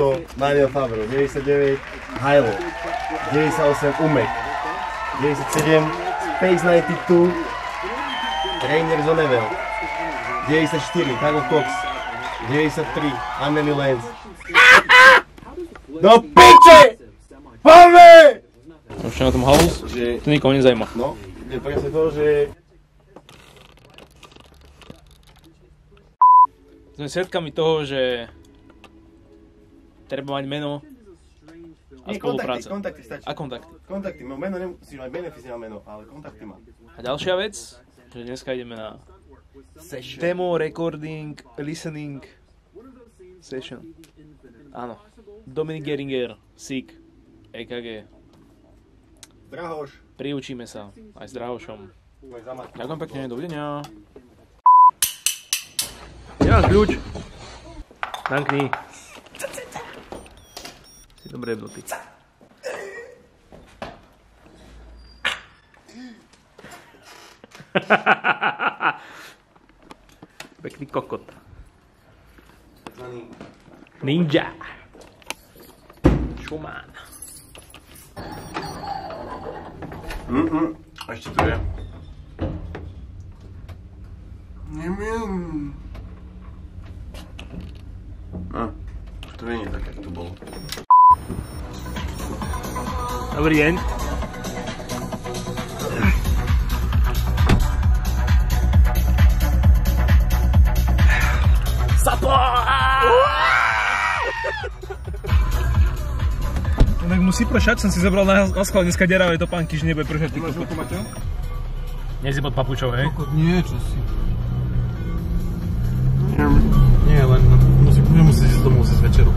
100 Daniel Fabro, 99 Hilo, 98 Umek, 97 Space 92 Rainer Zonnevel, 94 Carl Cox, 93 Amelie Lenz. Do piče! Poďme! Už na tom halus? To nikoho nezajíma. No, je presne to, že... Sme svedkami toho, že treba mať meno a spolupráca. Kontakty stačí. A kontakty. Kontakty, meno nemusíš mať beneficiálne meno, ale kontakty má. A ďalšia vec, že dneska ideme na demo recording, listening session. Áno. Dominik Geringer, Sick, EKG. Drahoš. Priučíme sa aj s Drahošom. Ďakujem pekne, dovidenia. Ja kľúč. Dankni. Si dobre vnutý. Pekný kokot. Ninja. Šumán. Ešte tu je. Neviem. Už to nie je tak, jak to bolo. Dobrý deň. Sapo! Tak musí pršať, som si zobral na schvál dneska deravé topánky, že nebude pršať. Máš veľkú Maťo? Nie si pod papučou, hej? Nie, čo si? Nie, len nemusíš ísť domov cez večeru.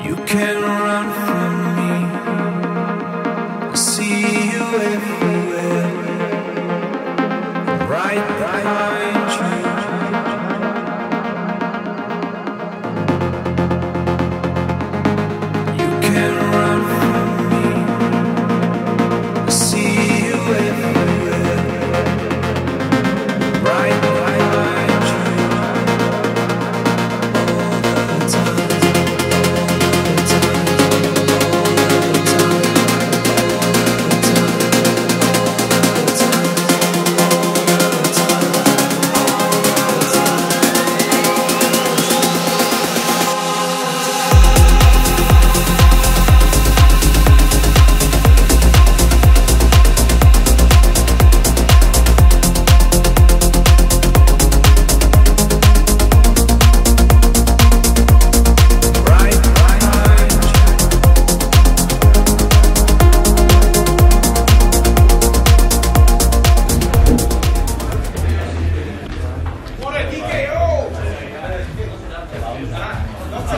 You can run from me, I see you everywhere, right behind you. You can run from me, I see you everywhere, right behind you. All the time.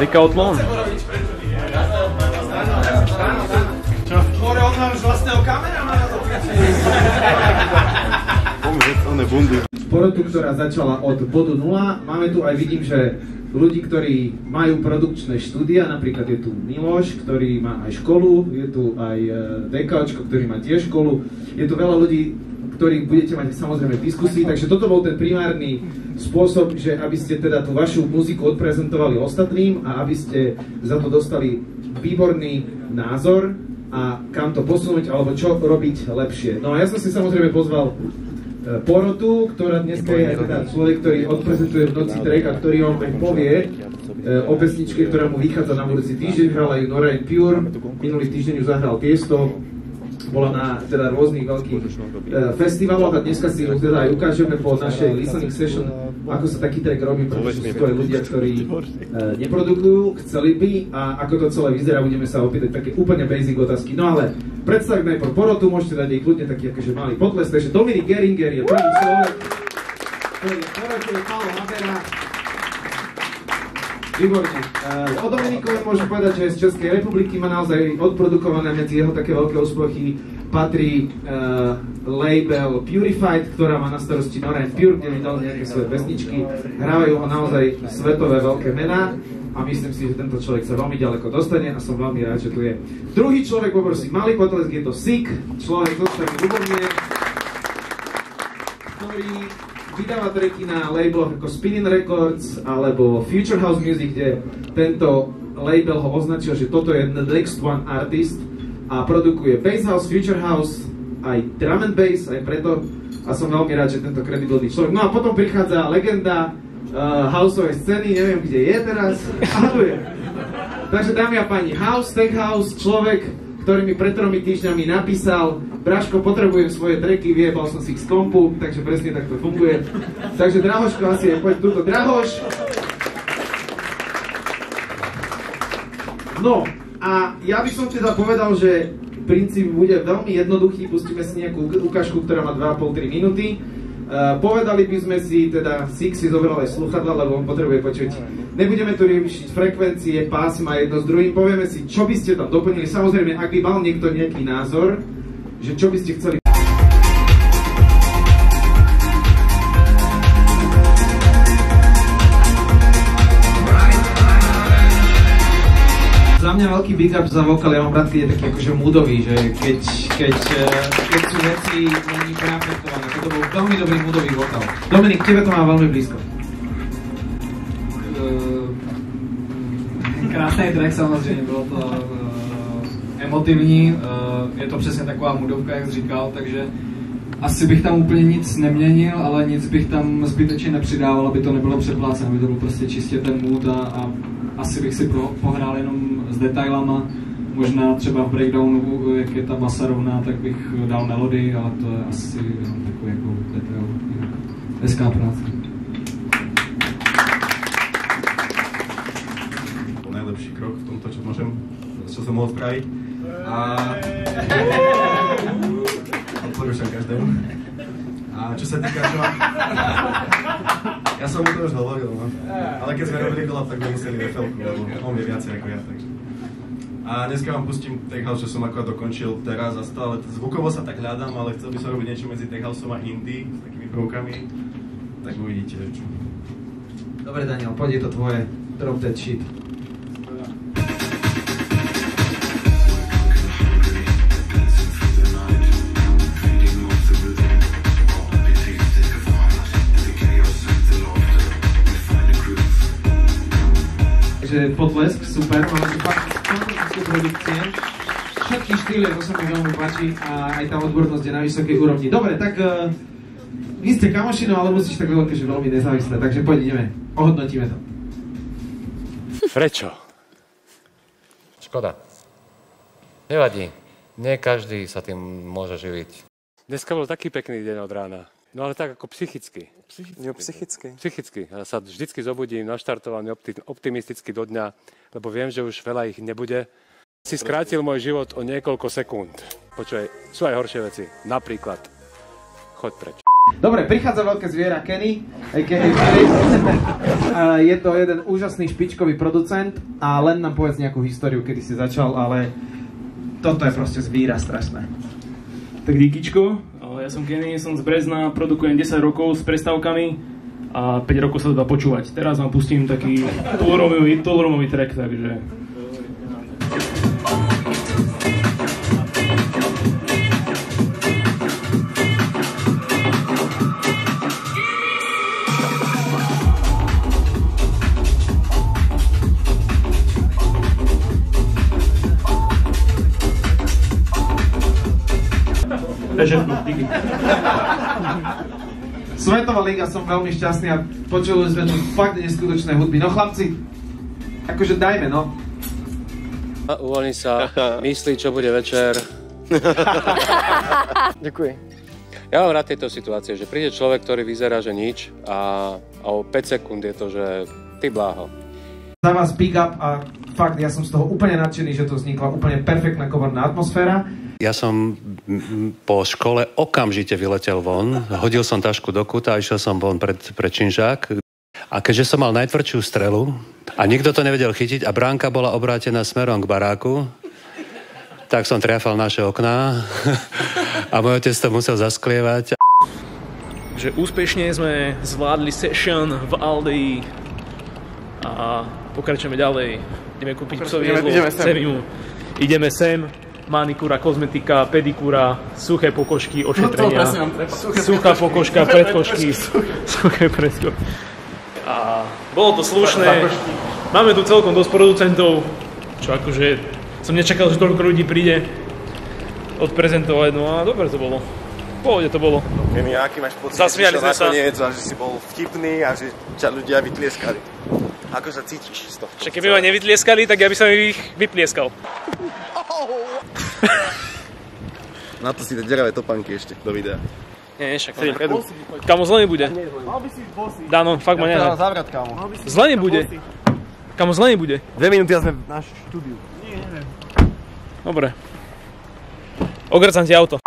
Decathlon. Čo? More on má už vlastného kameramana. Porotu, ktorá začala od bodu 0. Máme tu aj, vidím, že ľudí, ktorí majú produkčné štúdia, napríklad je tu Miloš, ktorý má aj školu, je tu aj Dekaočko, ktorý má tiež školu, je tu veľa ľudí, ktorých budete mať samozrejme v diskusii, takže toto bol ten primárny spôsob, že aby ste teda tú vašu muziku odprezentovali ostatným a aby ste za to dostali výborný názor a kam to posunúť alebo čo robiť lepšie. No a ja som si samozrejme pozval Porotu, ktorá dneska je teda človek, ktorý odprezentuje v noci track a ktorý vám aj povie o pesničke, ktorá mu vychádza na budúci týždeň. Hrala ju Nora and Pure, minulý týždeň ju zahral Tiesto, bola na teda rôznych veľkých festivaloch a dneska si ju teda aj ukážeme po našej listening session, ako sa taký track robí, pretože sú to aj ľudia, ktorí neprodukujú, chceli by a ako to celé vyzerá, budeme sa opýtať také úplne basic otázky. No ale predstavím najprv Porotu, môžete dať jej kľudne taký akože malý potles, takže Dominik Geringer je prvý človek, ktorý je Porote, Paolo Habera. Výborne. O Dominikovi môžem povedať, že z Českej republiky má naozaj odprodukované medzi jeho také veľké úspechy patrí label Purified, ktorá má na starosti Nora and Pure, kde mi dal nejaké svoje pesničky. Hrávajú ho naozaj svetové veľké mená a myslím si, že tento človek sa veľmi ďaleko dostane a som veľmi rád, že tu je. Druhý človek, poprosím malý potlesk, je to Sick, človek zo strany Ľubomír, ktorý vydáva tracky na labeloch ako Spinning Records alebo Future House Music, kde tento label ho označil, že toto je the next one artist a produkuje bass house, future house, aj drum and bass, aj preto a som veľmi rád, že tento kredibilný človek. No a potom prichádza legenda houseovej scény, neviem kde je teraz, ale tu je. Takže dámy a páni, house, tech house, človek, ktorý mi pred 3 týždňami napísal: Braško, potrebujem svoje tracky, vyjebal som si ich z kompu, takže presne tak to funguje. Takže Drahoško asi je, poď túto, Drahoš. No, a ja by som teda povedal, že princíp bude veľmi jednoduchý, pustíme si nejakú ukážku, ktorá má 2,5-3 minúty. Povedali by sme si, teda Six si zobral aj sluchadla, lebo on potrebuje počuť. Nebudeme tu riešiť frekvencie, pásma jedno s druhým, povieme si, čo by ste tam doplnili. Samozrejme, ak by mal niekto nejaký názor, že čo by ste chceli. Za mňa veľký big up za vokál, ja mám rád, keď je taký akože moodový, že keď sú veci není preafektované. To bol veľmi dobrý moodový vokál. Dominik, tebe to má veľmi blízko. Krásný track samozřejmě, bylo to emotivní, je to přesně taková moodovka, jak jsi říkal, takže asi bych tam úplně nic neměnil, ale nic bych tam zbytečně nepřidával, aby to nebylo přeplácené, aby to byl prostě čistě ten mood a asi bych si pohrál jenom s detailama, možná třeba v breakdownu, jak je ta basa rovná, tak bych dal melodii, ale to je asi jenom takový jako detail, hezká práce. Najlepší krok v tomto, čo som mohol spraviť. A odporúčam každému. A čo sa týka, ja som mu to už hovoril, no. Ale keď sme robili collab, tak sme museli FL-ku, lebo on vie viacej ako ja, takže. A dneska vám pustím tech house, čo som akorát dokončil teraz a stále zvukovo sa tak hľadám, ale chcel by som robiť niečo medzi tech houseom a indie, s takými prvkami, tak uvidíte, čo. Dobre, Daniel, poď, je to tvoje. Drop that shit. Potlesk, super, máme tu fakt fantastické produkcie. Všetky štýly, to sa mi veľmi páči a aj tá odbornosť je na vysokej úrovni. Dobre, tak vy ste kamoši, no ale musíš tak veľké, že veľmi nezávislé, takže poď ideme, ohodnotíme to. Prečo? Škoda. Nevadí, nie každý sa tým môže živiť. Dneska bol taký pekný deň od rána. No ale tak ako psychicky. Psychicky. Ja sa vždycky zobudím naštartovaný optimisticky do dňa, lebo viem, že už veľa ich nebude. Si skrátil môj život o niekoľko sekúnd. Počuj, sú aj horšie veci. Napríklad, choď preč. Dobre, prichádza veľké zviera Kenny. Je to jeden úžasný špičkový producent a len nám povedz nejakú históriu, kedy si začal, ale toto je proste zvíra strašné. Tak díkičko, ja som Kenny, som z Brezna, produkujem 10 rokov s prestávkami a 5 rokov sa to dá počúvať. Teraz vám pustím taký toolroomový track, takže... Svetová liga, som veľmi šťastný a počuli sme tu fakt neskutočné hudby. No chlapci, akože dajme, no. Uvoľni sa, myslí, čo bude večer. Děkuji. Ja mám rád tejto situácie, že príde človek, ktorý vyzerá, že nič a o 5 sekúnd je to, že ty bláho. Za vás big up a fakt, ja som z toho úplne nadšený, že to vznikla úplne perfektná coverná atmosféra. Ja som po škole okamžite vyletel von, hodil som tašku do kúta a išiel som von pred činžák. A keďže som mal najtvrdšiu strelu a nikto to nevedel chytiť a bránka bola obrátená smerom k baráku, tak som triafal naše okná a môj otec to musel zasklievať. Že úspešne sme zvládli session v Aldi a pokračujeme ďalej. Ideme kúpiť psovi jedlo, ideme sem. Manikúra, kozmetika, pedikúra, suché pokožky, ošetrenia, suchá pokožka, predkožky, suché predkožky. A bolo to slušné, Máme tu celkom dosť producentov, čo akože som nečakal, že toľko ľudí príde odprezentovať, no a dobre to bolo. V pohode to bolo. Kemi, aký máš pocit, Zasmiali sme sa. nakoniec a že si bol vtipný a že ťa ľudia vytlieskali? Ako sa cítiš z toho? Však keby ma nevytlieskali, tak ja by som ich vyplieskal. Na to si tie deravé topánky ešte do videa. Nie, však kamo, zle nebude. Dáno, fakt ma nehaj. Zavrať, kámo. Zle nebude. Kamo, zle nebude. 2 minúty a sme v náš štúdiu. Dobre. Ogrcam ti auto.